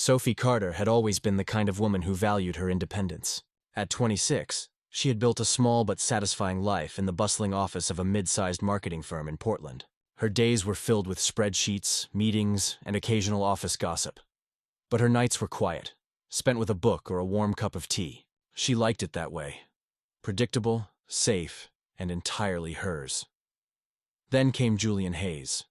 Sophie Carter had always been the kind of woman who valued her independence. At 26, she had built a small but satisfying life in the bustling office of a mid-sized marketing firm in Portland. Her days were filled with spreadsheets, meetings, and occasional office gossip. But her nights were quiet, spent with a book or a warm cup of tea. She liked it that way. Predictable, safe, and entirely hers. Then came Julian Hayes.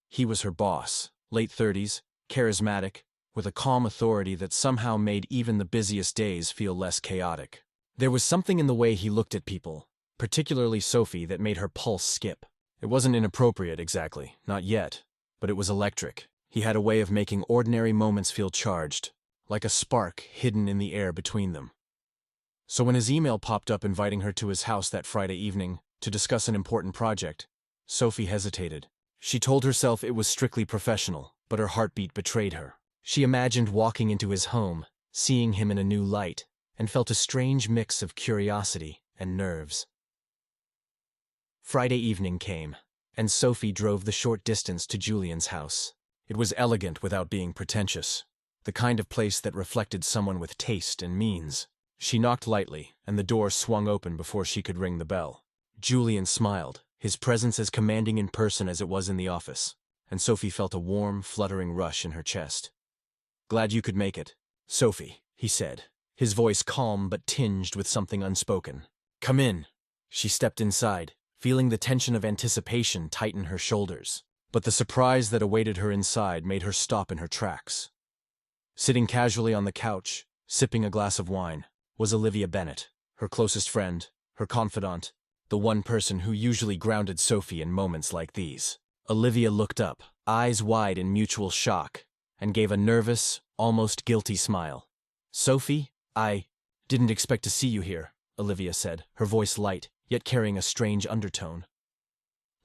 He was her boss, late 30s, charismatic, with a calm authority that somehow made even the busiest days feel less chaotic. There was something in the way he looked at people, particularly Sophie, that made her pulse skip. It wasn't inappropriate exactly, not yet, but it was electric. He had a way of making ordinary moments feel charged, like a spark hidden in the air between them. So when his email popped up inviting her to his house that Friday evening to discuss an important project, Sophie hesitated. She told herself it was strictly professional, but her heartbeat betrayed her. She imagined walking into his home, seeing him in a new light, and felt a strange mix of curiosity and nerves. Friday evening came, and Sophie drove the short distance to Julian's house. It was elegant without being pretentious, the kind of place that reflected someone with taste and means. She knocked lightly, and the door swung open before she could ring the bell. Julian smiled, his presence as commanding in person as it was in the office, and Sophie felt a warm, fluttering rush in her chest. "Glad you could make it, Sophie," he said, his voice calm but tinged with something unspoken. "Come in." She stepped inside, feeling the tension of anticipation tighten her shoulders, but the surprise that awaited her inside made her stop in her tracks. Sitting casually on the couch, sipping a glass of wine, was Olivia Bennett, her closest friend, her confidant, the one person who usually grounded Sophie in moments like these. Olivia looked up, eyes wide in mutual shock, and gave a nervous, almost guilty smile. "Sophie, I didn't expect to see you here," Olivia said, her voice light, yet carrying a strange undertone.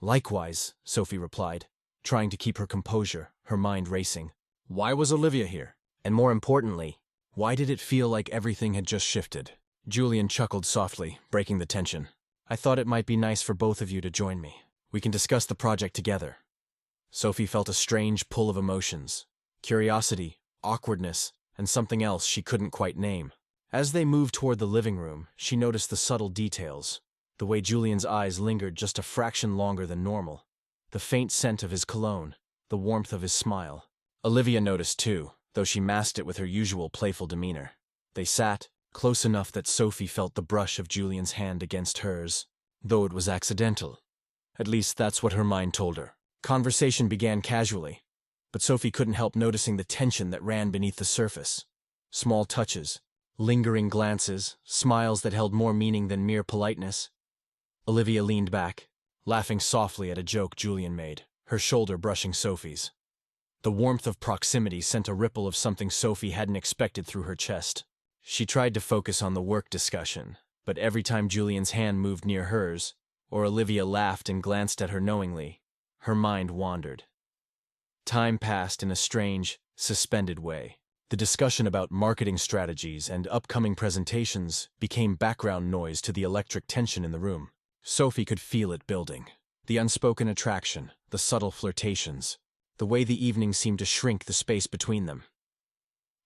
"Likewise," Sophie replied, trying to keep her composure, her mind racing. Why was Olivia here? And more importantly, why did it feel like everything had just shifted? Julian chuckled softly, breaking the tension. "I thought it might be nice for both of you to join me. We can discuss the project together." Sophie felt a strange pull of emotions. Curiosity, awkwardness, and something else she couldn't quite name. As they moved toward the living room, she noticed the subtle details. The way Julian's eyes lingered just a fraction longer than normal. The faint scent of his cologne, the warmth of his smile. Olivia noticed too, though she masked it with her usual playful demeanor. They sat, close enough that Sophie felt the brush of Julian's hand against hers, though it was accidental. At least that's what her mind told her. Conversation began casually, but Sophie couldn't help noticing the tension that ran beneath the surface. Small touches, lingering glances, smiles that held more meaning than mere politeness. Olivia leaned back, laughing softly at a joke Julian made, her shoulder brushing Sophie's. The warmth of proximity sent a ripple of something Sophie hadn't expected through her chest. She tried to focus on the work discussion, but every time Julian's hand moved near hers, or Olivia laughed and glanced at her knowingly, her mind wandered. Time passed in a strange, suspended way. The discussion about marketing strategies and upcoming presentations became background noise to the electric tension in the room. Sophie could feel it building. The unspoken attraction, the subtle flirtations, the way the evening seemed to shrink the space between them.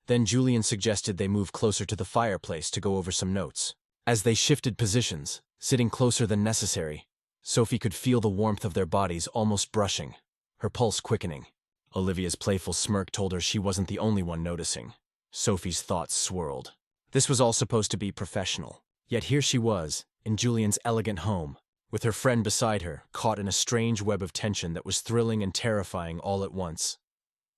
Then Julian suggested they move closer to the fireplace to go over some notes. As they shifted positions, sitting closer than necessary, Sophie could feel the warmth of their bodies almost brushing, her pulse quickening. Olivia's playful smirk told her she wasn't the only one noticing. Sophie's thoughts swirled. This was all supposed to be professional. Yet here she was, in Julian's elegant home, with her friend beside her, caught in a strange web of tension that was thrilling and terrifying all at once.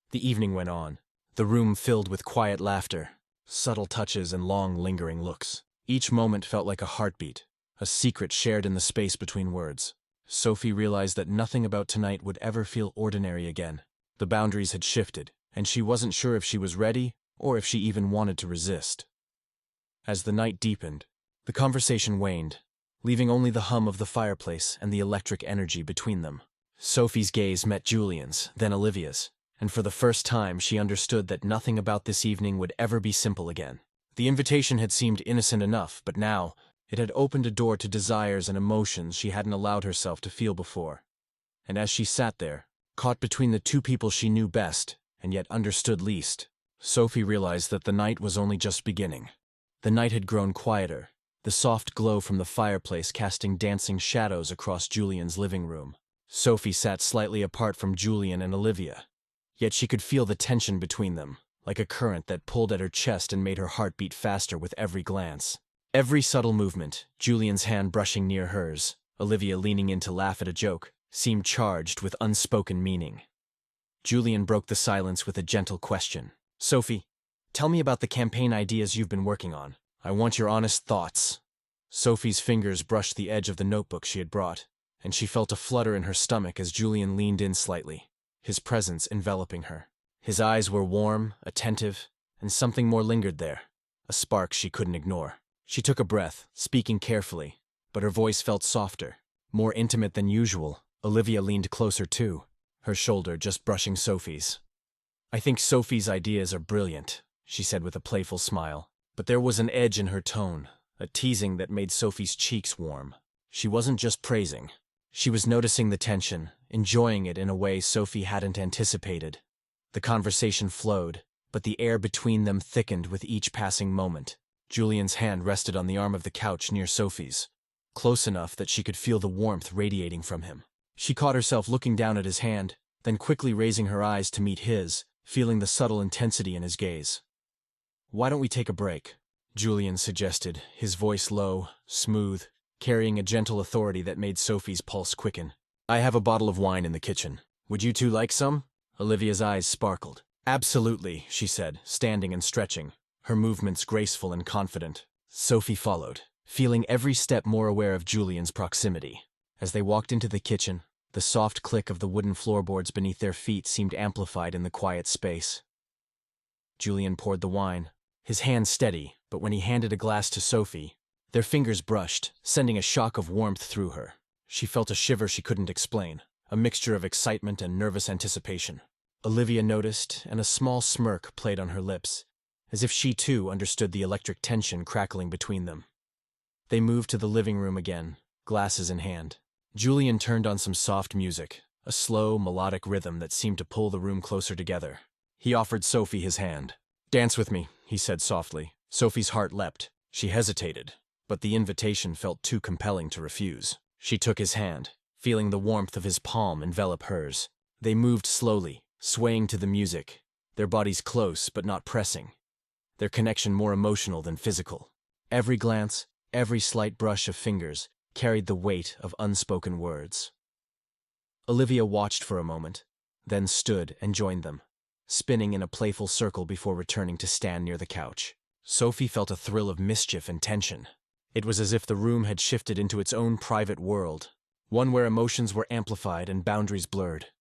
The evening went on, the room filled with quiet laughter, subtle touches and long, lingering looks. Each moment felt like a heartbeat, a secret shared in the space between words. Sophie realized that nothing about tonight would ever feel ordinary again. The boundaries had shifted, and she wasn't sure if she was ready or if she even wanted to resist. As the night deepened, the conversation waned, leaving only the hum of the fireplace and the electric energy between them. Sophie's gaze met Julian's, then Olivia's, and for the first time she understood that nothing about this evening would ever be simple again. The invitation had seemed innocent enough, but now it had opened a door to desires and emotions she hadn't allowed herself to feel before. And as she sat there, caught between the two people she knew best and yet understood least, Sophie realized that the night was only just beginning. The night had grown quieter, the soft glow from the fireplace casting dancing shadows across Julian's living room. Sophie sat slightly apart from Julian and Olivia, yet she could feel the tension between them, like a current that pulled at her chest and made her heart beat faster with every glance. Every subtle movement, Julian's hand brushing near hers, Olivia leaning in to laugh at a joke, seemed charged with unspoken meaning. Julian broke the silence with a gentle question. "Sophie, tell me about the campaign ideas you've been working on. I want your honest thoughts." Sophie's fingers brushed the edge of the notebook she had brought, and she felt a flutter in her stomach as Julian leaned in slightly, his presence enveloping her. His eyes were warm, attentive, and something more lingered there, a spark she couldn't ignore. She took a breath, speaking carefully, but her voice felt softer, more intimate than usual. Olivia leaned closer too, her shoulder just brushing Sophie's. "I think Sophie's ideas are brilliant," she said with a playful smile, but there was an edge in her tone, a teasing that made Sophie's cheeks warm. She wasn't just praising. She was noticing the tension, enjoying it in a way Sophie hadn't anticipated. The conversation flowed, but the air between them thickened with each passing moment. Julian's hand rested on the arm of the couch near Sophie's, close enough that she could feel the warmth radiating from him. She caught herself looking down at his hand, then quickly raising her eyes to meet his, feeling the subtle intensity in his gaze. "Why don't we take a break?" Julian suggested, his voice low, smooth, carrying a gentle authority that made Sophie's pulse quicken. "I have a bottle of wine in the kitchen. Would you two like some?" Olivia's eyes sparkled. "Absolutely," she said, standing and stretching, her movements graceful and confident. Sophie followed, feeling every step more aware of Julian's proximity. As they walked into the kitchen, the soft click of the wooden floorboards beneath their feet seemed amplified in the quiet space. Julian poured the wine, his hand steady, but when he handed a glass to Sophie, their fingers brushed, sending a shock of warmth through her. She felt a shiver she couldn't explain, a mixture of excitement and nervous anticipation. Olivia noticed, and a small smirk played on her lips, as if she too understood the electric tension crackling between them. They moved to the living room again, glasses in hand. Julian turned on some soft music, a slow, melodic rhythm that seemed to pull the room closer together. He offered Sophie his hand. "Dance with me," he said softly. Sophie's heart leapt. She hesitated, but the invitation felt too compelling to refuse. She took his hand, feeling the warmth of his palm envelop hers. They moved slowly, swaying to the music, their bodies close but not pressing, their connection more emotional than physical. Every glance, every slight brush of fingers carried the weight of unspoken words. Olivia watched for a moment, then stood and joined them, spinning in a playful circle before returning to stand near the couch. Sophie felt a thrill of mischief and tension. It was as if the room had shifted into its own private world, one where emotions were amplified and boundaries blurred.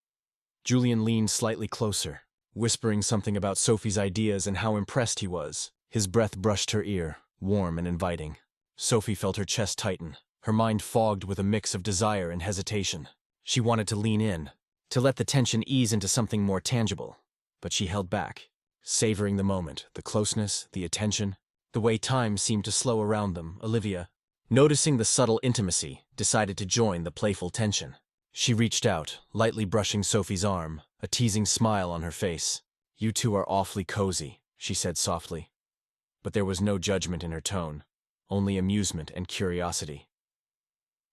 Julian leaned slightly closer, whispering something about Sophie's ideas and how impressed he was. His breath brushed her ear, warm and inviting. Sophie felt her chest tighten, her mind fogged with a mix of desire and hesitation. She wanted to lean in, to let the tension ease into something more tangible, but she held back, savoring the moment, the closeness, the attention, the way time seemed to slow around them. Olivia, noticing the subtle intimacy, decided to join the playful tension. She reached out, lightly brushing Sophie's arm, a teasing smile on her face. "You two are awfully cozy," she said softly. But there was no judgment in her tone, only amusement and curiosity.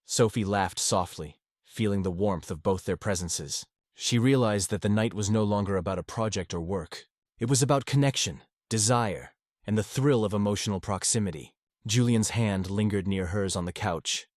Sophie laughed softly, feeling the warmth of both their presences. She realized that the night was no longer about a project or work. It was about connection, desire, and the thrill of emotional proximity. Julian's hand lingered near hers on the couch,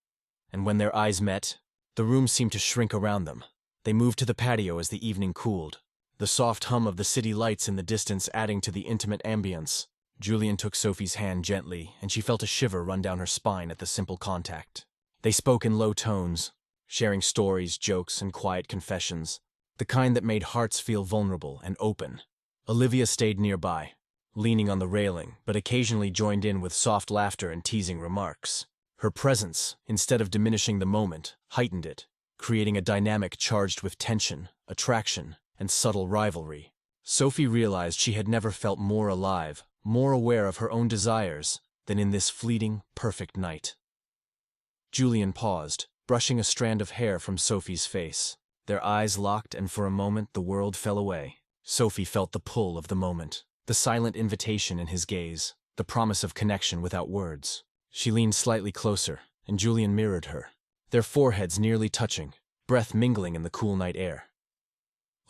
and when their eyes met, the room seemed to shrink around them. They moved to the patio as the evening cooled, the soft hum of the city lights in the distance adding to the intimate ambience. Julian took Sophie's hand gently, and she felt a shiver run down her spine at the simple contact. They spoke in low tones, sharing stories, jokes, and quiet confessions, the kind that made hearts feel vulnerable and open. Olivia stayed nearby, leaning on the railing, but occasionally joined in with soft laughter and teasing remarks. Her presence, instead of diminishing the moment, heightened it, creating a dynamic charged with tension, attraction, and subtle rivalry. Sophie realized she had never felt more alive, more aware of her own desires, than in this fleeting, perfect night. Julian paused, brushing a strand of hair from Sophie's face. Their eyes locked, and for a moment the world fell away. Sophie felt the pull of the moment, the silent invitation in his gaze, the promise of connection without words. She leaned slightly closer, and Julian mirrored her, their foreheads nearly touching, breath mingling in the cool night air.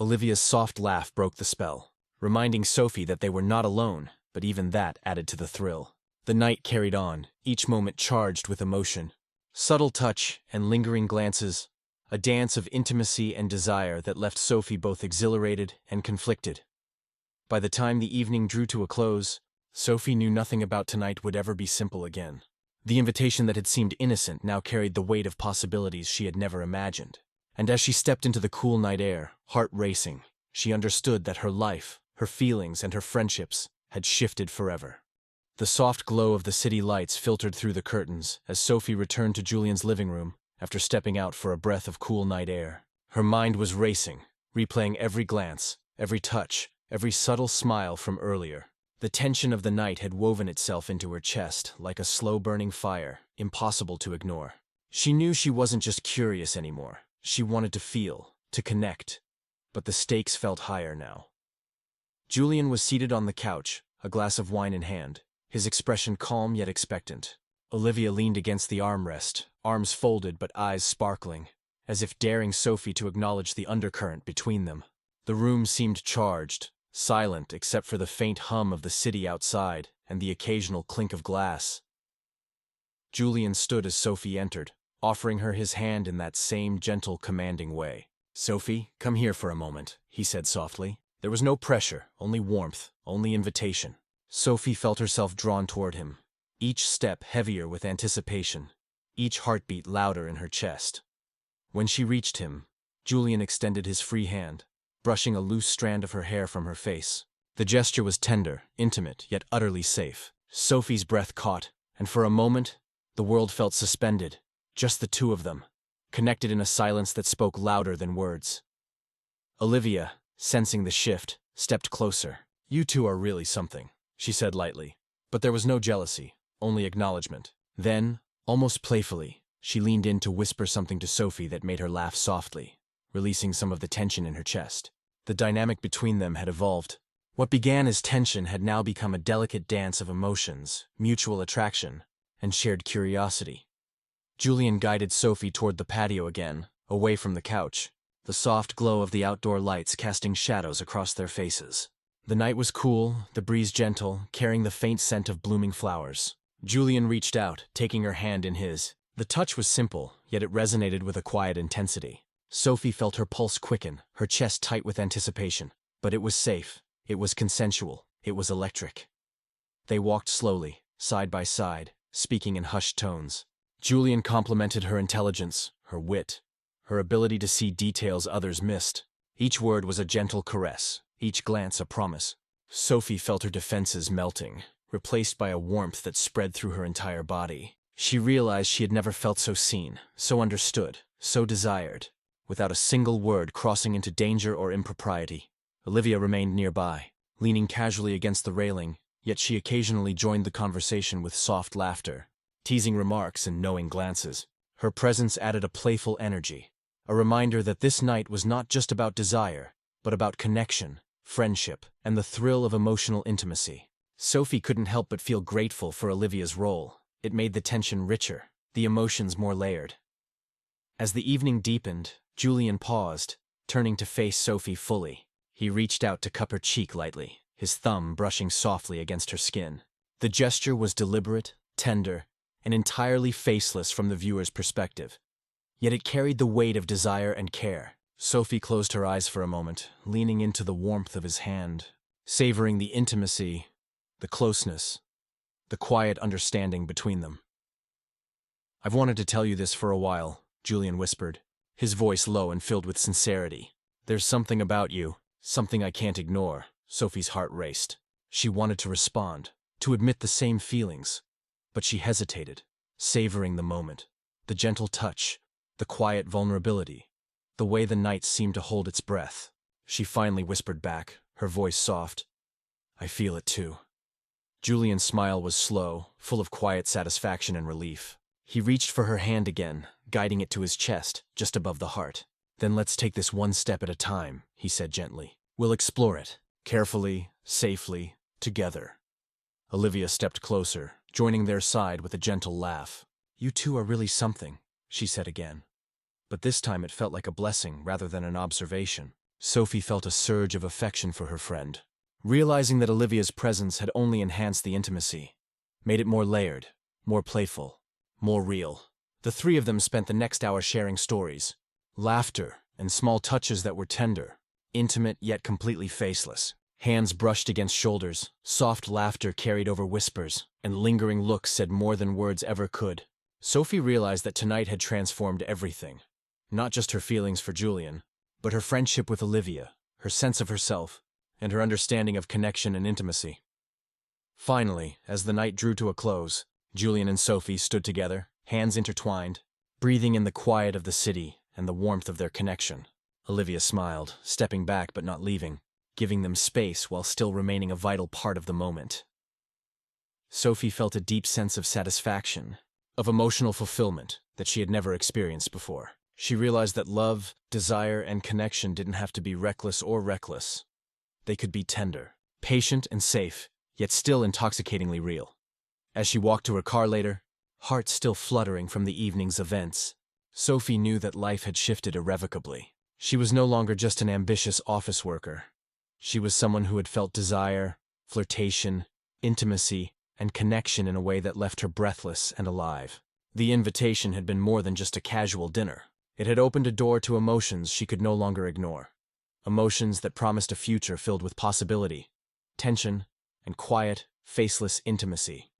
Olivia's soft laugh broke the spell, reminding Sophie that they were not alone, but even that added to the thrill. The night carried on, each moment charged with emotion. Subtle touch and lingering glances, a dance of intimacy and desire that left Sophie both exhilarated and conflicted. By the time the evening drew to a close, Sophie knew nothing about tonight would ever be simple again. The invitation that had seemed innocent now carried the weight of possibilities she had never imagined. And as she stepped into the cool night air, heart racing, she understood that her life, her feelings, and her friendships had shifted forever. The soft glow of the city lights filtered through the curtains as Sophie returned to Julian's living room after stepping out for a breath of cool night air. Her mind was racing, replaying every glance, every touch, every subtle smile from earlier. The tension of the night had woven itself into her chest like a slow-burning fire, impossible to ignore. She knew she wasn't just curious anymore. She wanted to feel, to connect. But the stakes felt higher now. Julian was seated on the couch, a glass of wine in hand, his expression calm yet expectant. Olivia leaned against the armrest, arms folded but eyes sparkling, as if daring Sophie to acknowledge the undercurrent between them. The room seemed charged, silent except for the faint hum of the city outside and the occasional clink of glass. Julian stood as Sophie entered, offering her his hand in that same gentle, commanding way. "Sophie, come here for a moment," he said softly. There was no pressure, only warmth, only invitation. Sophie felt herself drawn toward him, each step heavier with anticipation, each heartbeat louder in her chest. When she reached him, Julian extended his free hand, brushing a loose strand of her hair from her face. The gesture was tender, intimate, yet utterly safe. Sophie's breath caught, and for a moment, the world felt suspended, just the two of them, connected in a silence that spoke louder than words. Olivia, sensing the shift, stepped closer. "You two are really something," she said lightly. But there was no jealousy, only acknowledgement. Then, almost playfully, she leaned in to whisper something to Sophie that made her laugh softly, releasing some of the tension in her chest. The dynamic between them had evolved. What began as tension had now become a delicate dance of emotions, mutual attraction, and shared curiosity. Julian guided Sophie toward the patio again, away from the couch, the soft glow of the outdoor lights casting shadows across their faces. The night was cool, the breeze gentle, carrying the faint scent of blooming flowers. Julian reached out, taking her hand in his. The touch was simple, yet it resonated with a quiet intensity. Sophie felt her pulse quicken, her chest tight with anticipation. But it was safe, it was consensual, it was electric. They walked slowly, side by side, speaking in hushed tones. Julian complimented her intelligence, her wit, her ability to see details others missed. Each word was a gentle caress, each glance a promise. Sophie felt her defenses melting, replaced by a warmth that spread through her entire body. She realized she had never felt so seen, so understood, so desired, without a single word crossing into danger or impropriety. Olivia remained nearby, leaning casually against the railing, yet she occasionally joined the conversation with soft laughter, teasing remarks and knowing glances. Her presence added a playful energy, a reminder that this night was not just about desire, but about connection, friendship, and the thrill of emotional intimacy. Sophie couldn't help but feel grateful for Olivia's role. It made the tension richer, the emotions more layered. As the evening deepened, Julian paused, turning to face Sophie fully. He reached out to cup her cheek lightly, his thumb brushing softly against her skin. The gesture was deliberate, tender, and entirely faceless from the viewer's perspective. Yet it carried the weight of desire and care. Sophie closed her eyes for a moment, leaning into the warmth of his hand, savoring the intimacy, the closeness, the quiet understanding between them. "I've wanted to tell you this for a while," Julian whispered, his voice low and filled with sincerity. "There's something about you, something I can't ignore." Sophie's heart raced. She wanted to respond, to admit the same feelings, but she hesitated, savoring the moment, the gentle touch, the quiet vulnerability, the way the night seemed to hold its breath. She finally whispered back, her voice soft, "I feel it too." Julian's smile was slow, full of quiet satisfaction and relief. He reached for her hand again, guiding it to his chest, just above the heart. "Then let's take this one step at a time," he said gently. "We'll explore it, carefully, safely, Together. Olivia stepped closer, joining their side with a gentle laugh. "You two are really something," she said again. But this time it felt like a blessing rather than an observation. Sophie felt a surge of affection for her friend, realizing that Olivia's presence had only enhanced the intimacy, made it more layered, more playful, more real. The three of them spent the next hour sharing stories, laughter, and small touches that were tender, intimate yet completely faceless. Hands brushed against shoulders, soft laughter carried over whispers, and lingering looks said more than words ever could. Sophie realized that tonight had transformed everything. Not just her feelings for Julian, but her friendship with Olivia, her sense of herself, and her understanding of connection and intimacy. Finally, as the night drew to a close, Julian and Sophie stood together, hands intertwined, breathing in the quiet of the city and the warmth of their connection. Olivia smiled, stepping back but not leaving, giving them space while still remaining a vital part of the moment. Sophie felt a deep sense of satisfaction, of emotional fulfillment that she had never experienced before. She realized that love, desire, and connection didn't have to be reckless or reckless. They could be tender, patient, and safe, yet still intoxicatingly real. As she walked to her car later, heart still fluttering from the evening's events, Sophie knew that life had shifted irrevocably. She was no longer just an ambitious office worker. She was someone who had felt desire, flirtation, intimacy, and connection in a way that left her breathless and alive. The invitation had been more than just a casual dinner. It had opened a door to emotions she could no longer ignore. Emotions that promised a future filled with possibility, tension, and quiet, faceless intimacy.